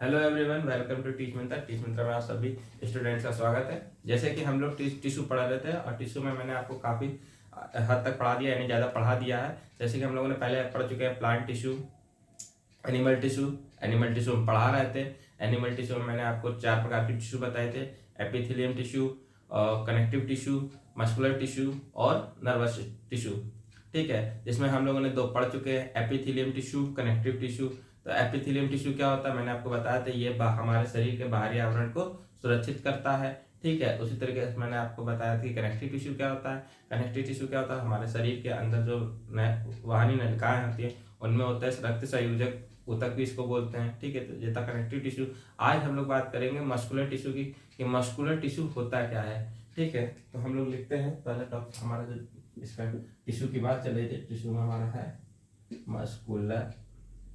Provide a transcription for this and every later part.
Hello everyone, welcome to Teach Mantra में आप सभी स्टूडेंट्स का स्वागत है। जैसे कि हम लोग टिश्यू पढ़ा रहे थे और टिश्यू में मैंने आपको काफ़ी हद तक पढ़ा दिया, यानी ज़्यादा पढ़ा दिया है। जैसे कि हम लोगों ने पहले पढ़ चुके हैं plant tissue, animal tissue. Animal tissue में पढ़ा रहे थे। एनिमल टिश्यू में मैंने आपको 4 प्रकार के टिश्यू बताए थे: epithelium tissue, connective tissue, muscular tissue और नर्वस टिश्यू। ठीक है, जिसमें हम लोगों ने 2 पढ़ चुके हैं, एपिथेलियम टिश्यू, कनेक्टिव टिश्यू। तो एपिथेलियम टिश्यू क्या होता है मैंने आपको बताया था, ये हमारे शरीर के बाहरी आवरण को सुरक्षित करता है। ठीक है, उसी तरीके से मैंने आपको बताया था कि कनेक्टिव टिश्यू क्या होता है। कनेक्टिव टिश्यू क्या होता है, हमारे शरीर के अंदर जो वाहिनी नलिकाएं होती है उनमें होता है रक्त संयोजक ऊतक भी इसको बोलते हैं। ठीक है, तो ये था कनेक्टिव टिश्यू। आज हम लोग बात करेंगे मस्कुलर टिश्यू की, कि मस्कुलर टिश्यू होता क्या है। ठीक है, तो हम लोग लिखते हैं पहले टॉपिक हमारा जो इसका टिश्यू की बात चल रही थी। टिश्यू में हमारा है मस्कुलर,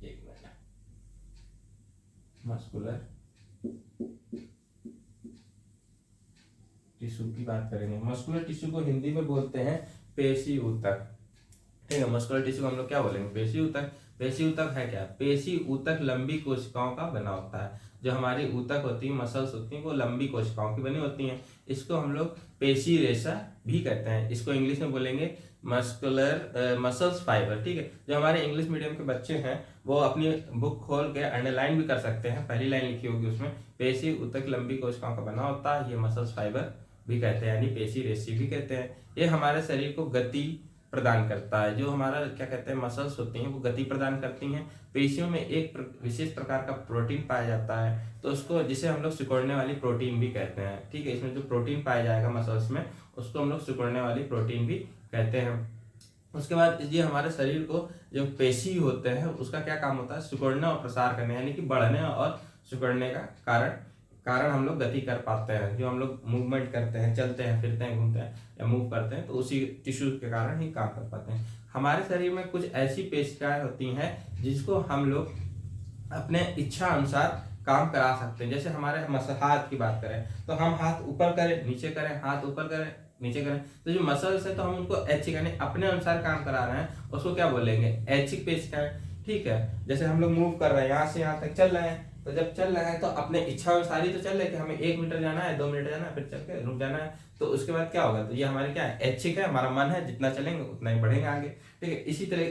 एक मिनट, मस्कुलर टिश्यू की बात करेंगे। मस्कुलर टिश्यू को हिंदी में बोलते हैं पेशी ऊतक। ठीक है, मस्कुलर टिश्यू को हम लोग क्या बोलेंगे, पेशी ऊतक। पेशी ऊतक है क्या, पेशी ऊतक लंबी कोशिकाओं का बना होता है। जो हमारी ऊतक होती है, मसल्स होती हैं, वो लंबी कोशिकाओं की बनी होती हैं। इसको हम लोग पेशी रेशा भी कहते हैं। इसको इंग्लिश में बोलेंगे मस्कुलर मसल्स फाइबर। ठीक है, जो हमारे इंग्लिश मीडियम के बच्चे हैं वो अपनी बुक खोल के अंडरलाइन भी कर सकते हैं। पहली लाइन लिखी होगी उसमें, पेशी ऊतक लंबी कोशिकाओं का बना होता है, ये मसल्स फाइबर भी कहते हैं, यानी पेशी रेशे भी कहते हैं। ये हमारे शरीर को गति प्रदान करता है। जो हमारा क्या कहते हैं मसल्स होती हैं वो गति प्रदान करती हैं। पेशियों में एक विशेष प्रकार का प्रोटीन पाया जाता है, तो उसको जिसे हम लोग सिकुड़ने वाली प्रोटीन भी कहते हैं। ठीक है, इसमें जो प्रोटीन पाया जाएगा मसल्स में उसको हम लोग सिकुड़ने वाली प्रोटीन भी कहते हैं। उसके बाद ये हमारे शरीर को जो पेशी होते हैं उसका क्या काम होता है, सिकुड़ने और प्रसार करने, यानी कि बढ़ने और सिकुड़ने का कारण हम लोग गति कर पाते हैं। जो हम लोग मूवमेंट करते हैं, चलते हैं, फिरते हैं, घूमते हैं या मूव करते हैं, तो उसी टिश्यू के कारण ही काम कर पाते हैं। हमारे शरीर में कुछ ऐसी पेशिकाएं होती हैं जिसको हम लोग अपने इच्छा अनुसार काम करा सकते हैं। जैसे हमारे हाथ की बात करें तो हम हाथ ऊपर करें, नीचे करें, हाथ ऊपर करें, नीचे करें, तो जो मसल्स है तो हम उनको ऐच्छिक यानी अपने अनुसार काम करा रहे हैं, उसको क्या बोलेंगे, ऐच्छिक पेशिकाएं। ठीक है, जैसे हम लोग मूव कर रहे हैं, यहाँ से यहाँ तक चल रहे हैं, तो जब चल रहे हैं तो अपने इच्छा अनुसार ही तो चल रहे हैं कि हमें 1 मीटर जाना है, 2 मीटर जाना है, फिर चल के रुक जाना है। तो उसके बाद क्या होगा, तो ये हमारे क्या है, ऐच्छिक है, हमारा मन है, जितना चलेंगे उतना ही बढ़ेंगे आगे। ठीक है,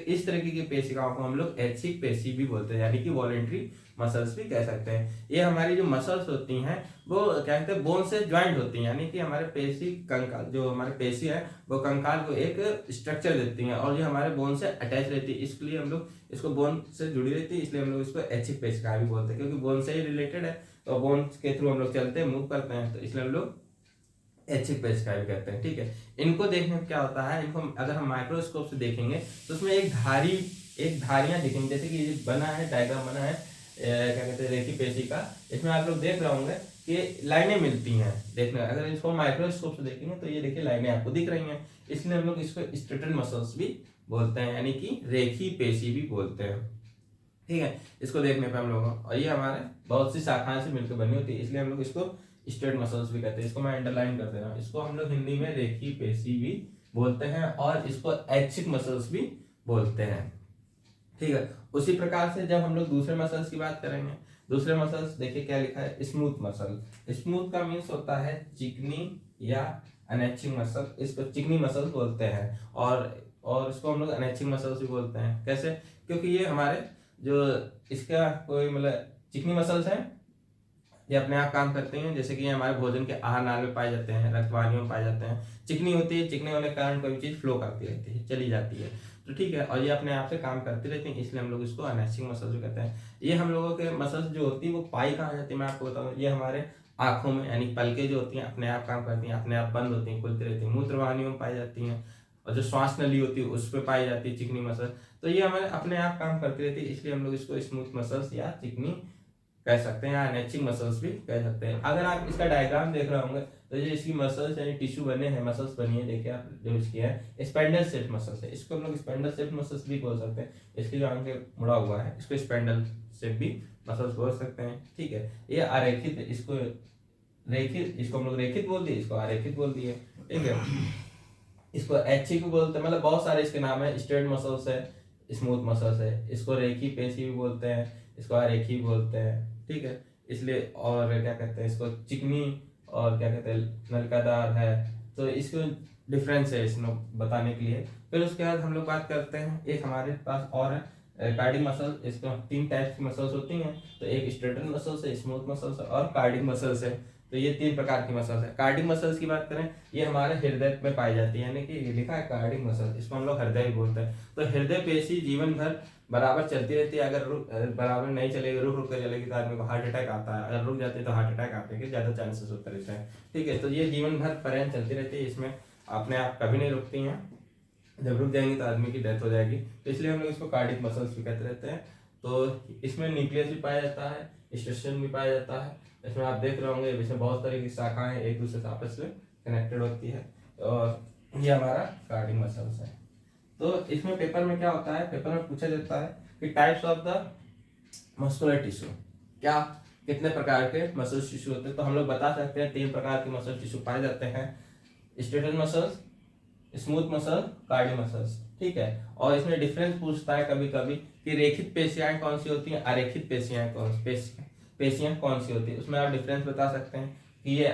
इस तरीके की पेशिकाओं को हम लोग ऐच्छिक पेशी भी बोलते हैं, यानी कि वॉलेंट्री मसल्स भी कह सकते हैं। ये हमारी जो मसल्स होती हैं वो क्या कहते हैं, बोन से ज्वाइंट होती हैं, यानी कि हमारे पेशी कंकाल, जो हमारे पेशी है वो कंकाल को एक स्ट्रक्चर देती हैं और ये हमारे बोन से अटैच रहती है। इसलिए हम लोग इसको बोन से जुड़ी रहती है, इसलिए हम लोग इसको ऐच्छिक पेशिका भी बोलते हैं, क्योंकि बोन से ही रिलेटेड है। तो बोन के थ्रू हम लोग चलते हैं, मूव करते हैं, तो इसलिए हम लोग ऐच्छिक पेशिका भी कहते हैं। ठीक है, इनको देखने में क्या होता है, इनको अगर हम माइक्रोस्कोप से देखेंगे तो उसमें एक धारियां दिखेंगी, जैसे कि ये बना है, डायग्राम बना है क्या कहते हैं रेखी पेशी का। इसमें आप लोग देख रहे होंगे कि लाइनें मिलती हैं। देखना, अगर इसको माइक्रोस्कोप से देखेंगे तो ये देखिए लाइनें आपको दिख रही हैं, इसलिए हम लोग इसको स्ट्रेटन मसल्स भी बोलते हैं, यानी कि रेखी पेशी भी बोलते हैं। ठीक है, इसको देखने पे हम लोग, और ये हमारे बहुत सी शाखाएं से मिलकर बनी होती है, इसलिए हम लोग इसको स्ट्रेट मसल्स भी कहते हैं। इसको मैं अंडरलाइन कर दे रहा हूँ, इसको हम लोग हिंदी में रेखी पेशी भी बोलते हैं और इसको ऐच्छिक मसल्स भी बोलते हैं। ठीक है, उसी प्रकार से जब हम लोग दूसरे मसल्स की बात करेंगे, दूसरे मसल्स देखिए क्या लिखा है, स्मूथ मसल। स्मूथ का मीन्स होता है चिकनी या अनैच्छिक मसल, इसको चिकनी मसल बोलते हैं और इसको हम लोग अनैच्छिक मसल्स भी बोलते हैं। कैसे, क्योंकि ये हमारे जो इसका कोई मतलब चिकनी मसल्स हैं, ये अपने आप काम करते हैं। जैसे कि ये हमारे भोजन के आहार नाल में पाए जाते हैं, रक्तवाहिनियों में पाए जाते हैं। चिकनी होती है, चिकने होने के कारण कोई भी चीज फ्लो करती रहती है, चली जाती है, तो ठीक है, और ये अपने आप से काम करती रहती है, इसलिए हम लोग इसको अनैच्छिक मसल्स भी कहते हैं। ये हम लोगों के मसल्स जो होती है वो पाई कहाँ जाती है, मैं आपको बताऊँ, ये हमारे आंखों में, यानी पलकें जो होती हैं अपने आप काम करती हैं, अपने आप बंद होती हैं, खुलती रहती हैं, मूत्र वाहिनियों में पाई जाती हैं, और जो श्वास नली होती है उस पर पाई जाती है चिकनी मसल। तो ये हमारे अपने आप काम करती रहती है, इसलिए हम लोग इसको स्मूथ मसल्स या चिकनी कह सकते हैं, या अनैच्छिक मसल्स भी कह सकते हैं। अगर आप इसका डायग्राम देख रहे होंगे तो जो इसकी मसल्स यानी टिश्यू बने हैं, मसल्स बनी है, देखिए आप जो इसकी है स्पेंडल शेप मसल्स है, इसको हम लोग स्पेंडल शेप मसल्स भी बोल सकते हैं। इसकी जो आंखें मुड़ा हुआ है इसको स्पेंडल शेप भी मसल्स बोल सकते हैं। ठीक है, ये अरेखित, इसको रेखित, इसको हम लोग रेखित बोल दिए, इसको अरेखित बोल दिए। ठीक है, इसको ऐच्छिक भी बोलते हैं, मतलब बहुत सारे इसके नाम है, स्ट्रेट मसल्स है, स्मूथ मसल्स है। इसको रेखी पेशी भी बोलते हैं, इसको अरेखी भी बोलते हैं, ठीक है। इसलिए और क्या कहते हैं इसको चिकनी और क्या कहते हैं नलकादार है। तो इसको डिफरेंस है इसमें बताने के लिए। फिर उसके बाद हम लोग बात करते हैं, एक हमारे पास और है कार्डिक मसल। इसको 3 टाइप की मसल्स होती हैं। तो एक स्ट्रेटन मसल्स है, स्मूथ मसल्स है और कार्डिक मसल्स है। तो ये 3 प्रकार की मसल्स है। कार्डिक मसल्स की बात करें, ये हमारे हृदय में पाई जाती है, यानी कि ये लिखा है कार्डिक मसल, इसको हम लोग हृदय भी बोलते हैं। तो हृदय पेशी जीवन भर बराबर चलती रहती है। अगर बराबर नहीं चलेगी, रुक रुक कर चलेगी, तो आदमी को हार्ट अटैक आता है। अगर रुक जाती है तो हार्ट अटैक आने के ज्यादा चांसेस होते रहते हैं, ठीक है। तो ये जीवन भर पर्यंत चलती रहती है, इसमें अपने आप कभी नहीं रुकती हैं। जब रुक जाएंगी तो आदमी की डेथ हो जाएगी। तो इसलिए हम लोग इसको कार्डिक मसल्स भी कहते रहते हैं। तो इसमें न्यूक्लियस भी पाया जाता है, स्टेशन भी पाया जाता है। इसमें आप देख रहे होंगे इसमें बहुत तरह की शाखाएं एक दूसरे से आपस में कनेक्टेड होती है। और ये हमारा कार्डिक मसल्स है। तो इसमें पेपर में क्या होता है, पेपर में पूछा जाता है कि types of the muscular tissue, क्या कितने प्रकार के मसल टिश्यू होते हैं। तो हम लोग बता सकते हैं 3 प्रकार के मसल टिश्यू पाए जाते हैं, striated muscles, smooth muscle, cardiac muscles, ठीक है। और इसमें डिफरेंस पूछता है कभी कभी कि रेखित पेशियाएं कौन सी होती हैं, अरेखित पेशियाएं कौन सी होती है। उसमें आप डिफरेंस बता सकते हैं कि ये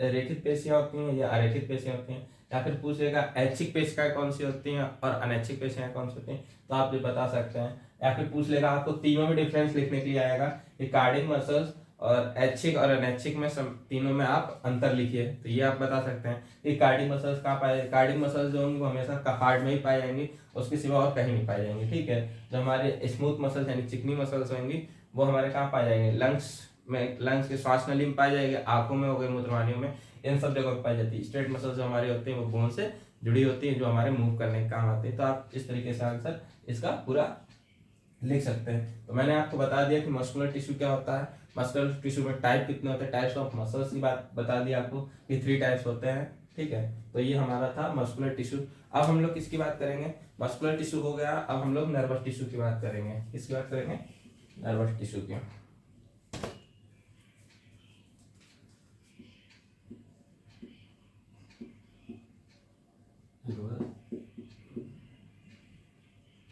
रेखित पेशियां होती हैं, या अरेखित पेशियां होती हैं। या फिर पूछेगा ऐच्छिक पेशिकाएं कौन सी होती हैं और अनैच्छिक पेशिकाएं कौन सी होती हैं, तो आप ये बता सकते हैं। या फिर पूछ लेगा आपको तीनों में डिफरेंस लिखने के लिए आएगा कि कार्डिक मसल्स और ऐच्छिक और अनैच्छिक में तीनों में आप अंतर लिखिए। तो ये आप बता सकते हैं कि कार्डिक मसल्स कहाँ पाए, कार्डिक मसल्स जो होंगे वो हमेशा हार्ट में ही पाए जाएंगे, उसके सिवा और कहीं नहीं पाए जाएंगे, ठीक है। जो हमारे स्मूथ मसल्स यानी चिकनी मसल्स होंगी वो हमारे कहाँ पाए जाएंगे, लंग्स के श्वास नली में पाए जाएंगे, आंखों में हो गए, मूत्रवाहिनियों में, इन सब जगह पर पाई जाती है। स्ट्रेट मसल्स जो हमारी होती है वो बोन से जुड़ी होती है, जो हमारे मूव करने के काम आती है। तो आप इस तरीके से आंसर इसका पूरा लिख सकते हैं। तो मैंने आपको बता दिया कि मस्कुलर टिश्यू क्या होता है, मस्कुलर टिश्यू में टाइप कितने होते हैं, टाइप्स ऑफ मसल्स की बात बता दी आपको कि 3 टाइप्स होते हैं, ठीक है। तो ये हमारा था मस्कुलर टिश्यू। अब हम लोग किसकी बात करेंगे, मस्कुलर टिश्यू हो गया, अब हम लोग नर्वस टिश्यू की बात करेंगे। किसकी बात करेंगे, नर्वस टिश्यू की।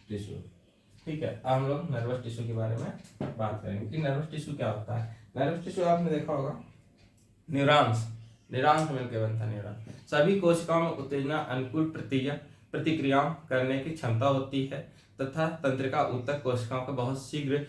टिश्यू, ठीक है। अब हम लोग नर्वस टिश्यू के बारे में बात करेंगे कि नर्वस टिश्यू क्या होता है। नर्वस टिश्यू आपने देखा होगा, न्यूरॉन्स से मिलकर बनता है। न्यूरॉन सभी कोशिकाओं में उत्तेजना अनुकूल प्रतिक्रियाओं करने की क्षमता होती है तथा तंत्रिका ऊतक कोशिकाओं को बहुत शीघ्र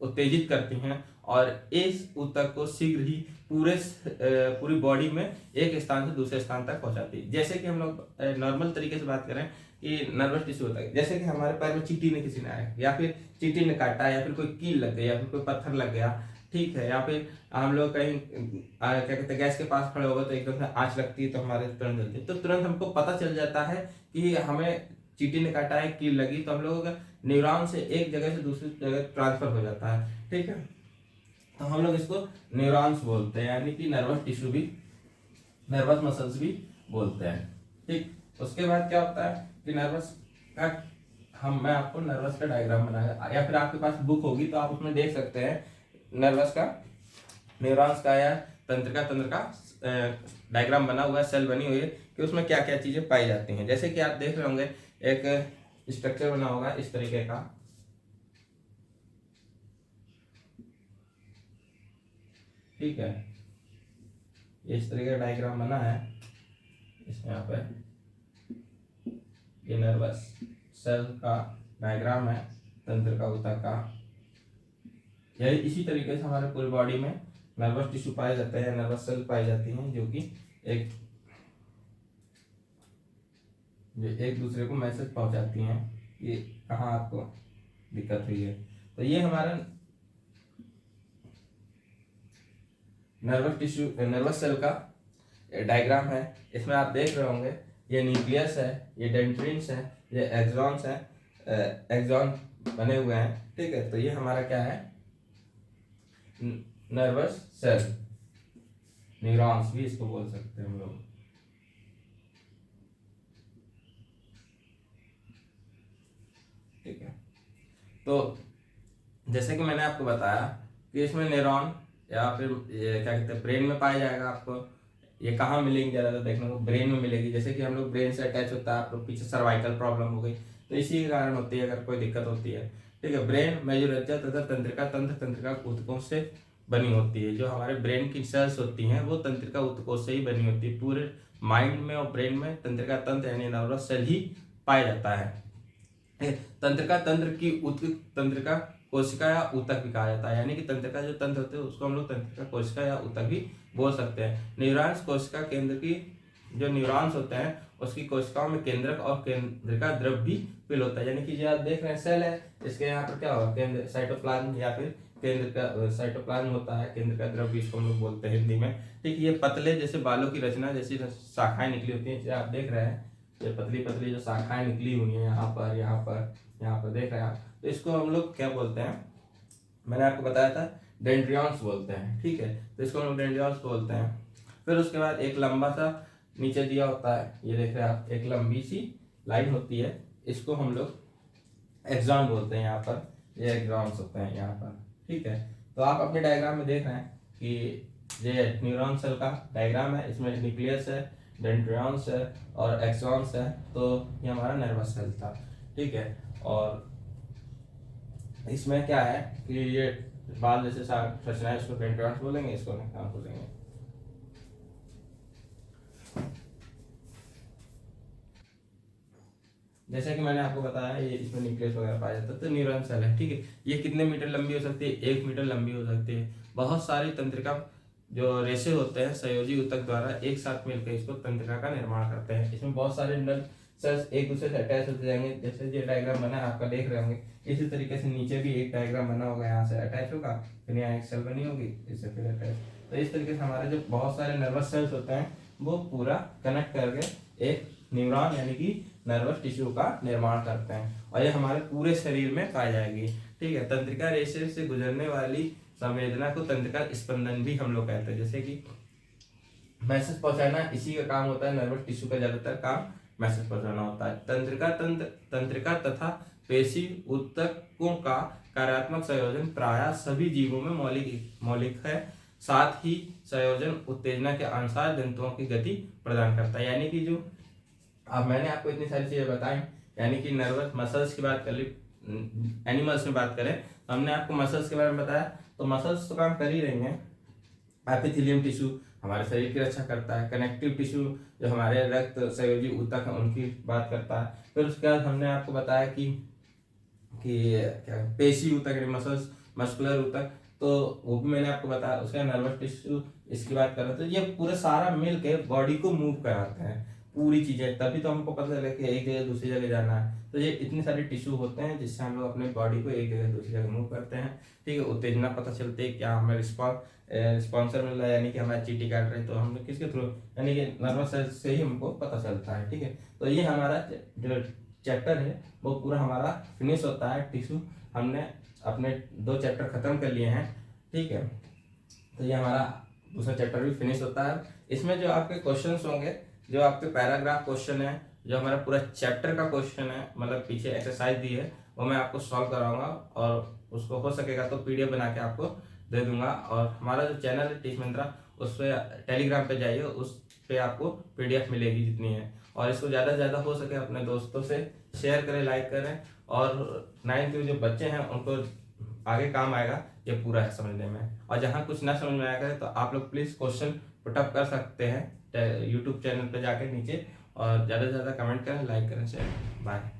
उत्तेजित करती हैं और इस ऊतक को शीघ्र ही पूरी बॉडी में एक स्थान से दूसरे स्थान तक पहुंचाती है। जैसे कि हम लोग नॉर्मल तरीके से बात करें कि नर्वस टिश्यू होता है, जैसे कि हमारे पैर में चींटी ने किसी ने आया, या फिर चींटी ने काटा, या फिर कोई कील लग गई, या फिर कोई पत्थर लग गया, ठीक है। या फिर हम लोग कहीं क्या कहते हैं गैस के पास खड़े हो गए तो एकदम से आंच लगती है तो हमारे तुरंत जलती है, तो तुरंत हमको पता चल जाता है कि हमें चींटी ने काटा है, कील लगी। तो हम लोग न्यूरॉन से एक जगह से दूसरी जगह ट्रांसफर हो जाता है, ठीक है। तो हम लोग इसको न्यूरॉन्स बोलते हैं, यानी कि नर्वस टिश्यू भी, नर्वस मसल्स भी बोलते हैं, ठीक। उसके बाद क्या होता है कि नर्वस का मैं आपको नर्वस का डायग्राम बनाया, या फिर आपके पास बुक होगी तो आप उसमें देख सकते हैं नर्वस का, न्यूरॉन्स का या तंत्र का डायग्राम बना हुआ है, सेल बनी हुई है कि उसमें क्या क्या चीजें पाई जाती हैं। जैसे कि आप देख रहे होंगे एक स्ट्रक्चर बना होगा इस तरीके का, ठीक है। इस तरीके का डायग्राम बना है, इसमें यहाँ पे ये नर्वस सेल का डायग्राम है, तंत्र का ऊतक का। यही इसी तरीके से हमारे पूरी बॉडी में नर्वस टिश्यू पाए जाते हैं, नर्वस सेल पाई जाती हैं, जो कि एक दूसरे को मैसेज पहुंचाती हैं कि कहाँ आपको दिक्कत हुई है। तो ये हमारा नर्वस टिश्यू, नर्वस सेल का डायग्राम है। इसमें आप देख रहे होंगे ये न्यूक्लियस है, ये डेंड्रिन्स है, ये एक्सॉन्स है, एक्सॉन बने हुए हैं, ठीक है। तो ये हमारा क्या है, नर्वस सेल, न्यूरॉन्स भी इसको बोल सकते हैं हम लोग, ठीक है। तो जैसे कि मैंने आपको बताया कि इसमें न्यूरॉन या फिर ये क्या कहते हैं ब्रेन में पाया जाएगा। आपको ये कहाँ मिलेंगे, ज़्यादातर देखने को ब्रेन में मिलेगी। जैसे कि हम लोग ब्रेन से अटैच होता है, आप लोग पीछे सर्वाइकल प्रॉब्लम हो गई तो इसी के कारण होती है अगर कोई दिक्कत होती है। ठीक है, ब्रेन मेजुरज्जा तथा तंत्रिका तंत्रिका ऊतकों से बनी होती है। जो हमारे ब्रेन की सेल्स होती हैं वो तंत्रिका ऊतकों से ही बनी होती है। पूरे माइंड में और ब्रेन में तंत्रिका तंत्र यानी नर्वस सेल ही पाया जाता है। तंत्रिका तंत्र की ऊतक तंत्रिका कोशिका या ऊतक भी कहा जाता है, यानी कि तंत्रिका जो तंत्र होते हैं उसको हम लोग तंत्रिका कोशिका या ऊतक भी बोल सकते हैं। न्यूरॉन्स कोशिका केंद्र की जो न्यूरॉन्स होते हैं उसकी कोशिकाओं में केंद्रक और केंद्रिका द्रव भी फिल होता है, यानी कि जो आप देख रहे हैं सेल है, इसके यहाँ पर क्या होगा, केंद्र साइटोप्लाज्म या फिर केंद्र का साइटोप्लाज्म होता है, केंद्र का द्रव भी इसको हम लोग बोलते हैं हिंदी में। ठीक, ये पतले जैसे बालों की रचना जैसी शाखाएं निकली होती हैं, आप देख रहे हैं ये पतली पतली जो शाखाएं निकली हुई हैं यहाँ पर देख रहे हैं आप, तो इसको हम लोग क्या बोलते हैं, मैंने आपको बताया था डेंड्रियॉन्स बोलते हैं। ठीक है, तो इसको हम लोग डेंड्रियॉन्स बोलते हैं। फिर उसके बाद एक लंबा सा नीचे दिया होता है, ये देख रहे हैं आप, एक लंबी सी लाइन होती है, इसको हम लोग एक्सॉन बोलते हैं। यहाँ पर ये एक्सॉन्स होते हैं यहाँ पर। ठीक है, तो आप अपने डायग्राम में देख रहे हैं कि ये न्यूरॉन सेल का डायग्राम है, इसमें न्यूक्लियस है, डेंड्रियॉन्स है और एक्सॉन्स है। तो ये हमारा नर्वस सेल था। ठीक है, और इसमें क्या है कि ये बाल जैसे रचना है, इसको डेंड्रियॉन्स बोलेंगे, इसको एक्सॉन बोलेंगे। जैसे कि मैंने आपको बताया ये इसमें न्यूक्लियस वगैरह पाया जाता है, तो न्यूरॉन सेल है। ठीक है, ये कितने मीटर लंबी हो सकती है, 1 मीटर लंबी हो सकती है। बहुत सारी तंत्रिका जो रेशे होते हैं संयोजी ऊतक द्वारा एक साथ मिलकर इसको तंत्रिका का निर्माण करते हैं। इसमें बहुत सारे नर्व सेल्स एक दूसरे से अटैच होते जाएंगे, जैसे ये डायग्राम बना है आपका देख रहे होंगे, इसी तरीके से नीचे भी एक डायग्राम बना होगा, यहाँ से अटैच होगा, फिर यहाँ एक सेल बनी होगी, इससे फिर अटैच। तो इस तरीके से हमारे जो बहुत सारे नर्वस सेल्स होते हैं वो पूरा कनेक्ट करके एक न्यूरॉन यानी कि नर्वस टिश्यू का निर्माण करते हैं, और ये हमारे पूरे शरीर में पाई जाएगी। ठीक है, तंत्रिका रेशे से गुजरने वाली संवेदना को तंत्रिका स्पंदन भी हम लोग कहते हैं। जैसे कि मैसेज पहुंचाना इसी का काम होता है, नर्वस टिश्यू का ज्यादातर काम मैसेज पहुंचाना होता है। तंत्रिका तथा पेशी ऊतकों का कार्यात्मक संयोजन प्रायः सभी जीवों में मौलिक है। साथ ही संयोजन उत्तेजना के अनुसार जंतुओं की गति प्रदान करता है। यानी कि जो अब मैंने आपको इतनी सारी चीजें बताई, यानी कि नर्वस मसल्स की बात कर ली, एनिमल्स में बात करें तो हमने आपको मसल्स के बारे में बताया, तो मसल्स तो काम कर ही रही हैं। एपिथेलियम टिश्यू हमारे शरीर की रक्षा करता है, कनेक्टिव टिश्यू जो हमारे रक्त संयोजी ऊतक है उनकी बात करता है। फिर उसके बाद हमने आपको बताया कि क्या पेशी ऊतक यानी मसल्स, मस्कुलर ऊतक, तो वो भी मैंने आपको बताया। उसका नर्वस टिश्यू इसकी बात कर रहे थे, ये पूरा सारा मिल के बॉडी को मूव कराते हैं पूरी चीजें, तभी तो हमको पता चले कि एक जगह दूसरी जगह जाना है। तो ये इतने सारे टिश्यू होते हैं जिससे हम लोग अपने बॉडी को एक जगह दूसरी जगह मूव करते हैं। ठीक है, उत्तेजना पता चलती है, क्या हमें रिस्पॉन्सर मिल रहा है, यानी कि हमारी चीटी काट रही है, तो हम लोग किसके थ्रू, यानी कि नर्वस सेल से ही हमको पता चलता है। ठीक है, तो ये हमारा जो चैप्टर है वो पूरा हमारा फिनिश होता है। टिश्यू हमने अपने 2 चैप्टर खत्म कर लिए हैं। ठीक है, तो ये हमारा दूसरा चैप्टर भी फिनिश होता है। इसमें जो आपके क्वेश्चंस होंगे, जो आपके पैराग्राफ क्वेश्चन है, जो हमारा पूरा चैप्टर का क्वेश्चन है, मतलब पीछे एक्सरसाइज दी है, वो मैं आपको सॉल्व कराऊंगा और उसको हो सकेगा तो पीडीएफ बना के आपको दे दूंगा। और हमारा जो चैनल है टीच मंत्रा, उस पर टेलीग्राम पे जाइए, उस पर आपको पीडीएफ मिलेगी जितनी है। और इसको ज़्यादा से ज़्यादा हो सके अपने दोस्तों से शेयर करें, लाइक करें, और 9th के जो बच्चे हैं उनको आगे काम आएगा ये पूरा है समझने में। और जहाँ कुछ ना समझ में आया करे तो आप लोग प्लीज़ क्वेश्चन पुटअप कर सकते हैं यूट्यूब चैनल पे जाकर नीचे, और ज़्यादा से ज़्यादा कमेंट करें, लाइक करें, शेयर। बाय।